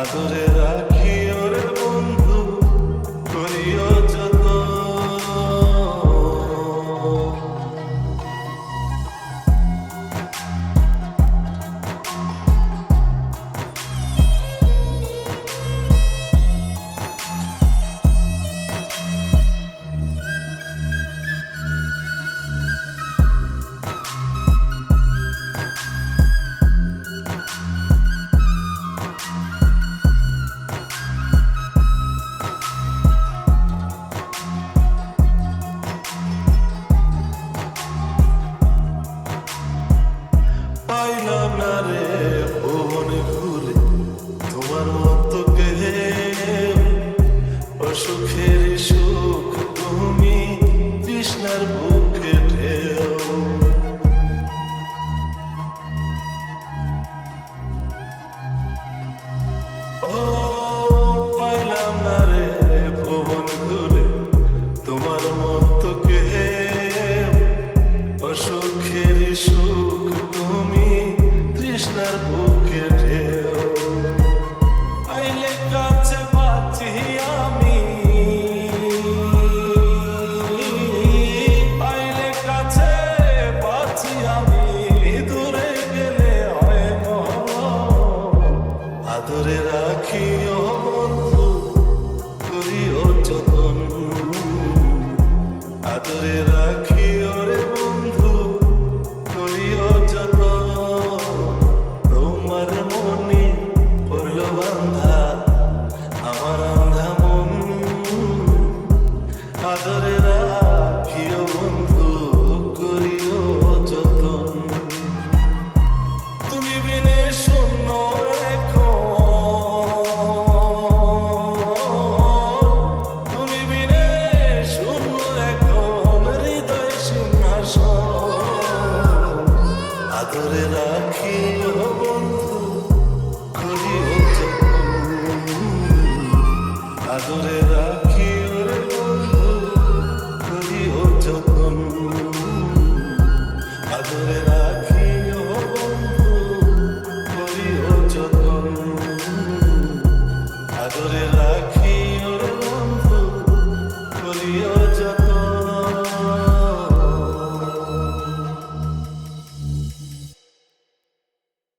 আদরে রাখি ওরে বন্ধু করিও যত। পাইলাম না রে ভুবন ঘুরে তোমার মতো কেউ, অসুখের সুখ তুমি তৃষ্ণার বুকে ঢেউ। ও পাইলাম না রে ভুবন ঘুরে তোমার মতো কেউ, অসুখের সুখ তুমি তৃষ্ণার বুকে ঢেউ। আইলে কাছে বাঁচি আমি, আইলে কাছে বাঁচি আমি, দূরে গেলে হয় মরণ। আদরে রাখিও বন্ধু করিও যতন, আদরে রাখিও রে বন্ধু করিও যতন। তোমার মনে পড়ল বান্ধা আমার আন্ধা মন, আদরে রাখিও বন্ধু করিও যতন। তুমি বিনে শূন্য রেখো, তুমি বিনে শূন্য এখন হৃদয় সিংহাসন। আদরে রাখিও বন্ধু করিও যতন, আদরে রাখিও রে বন্ধু করিও যতন, আদরে রাখিও বন্ধু করিও যতন, আদরে রাখি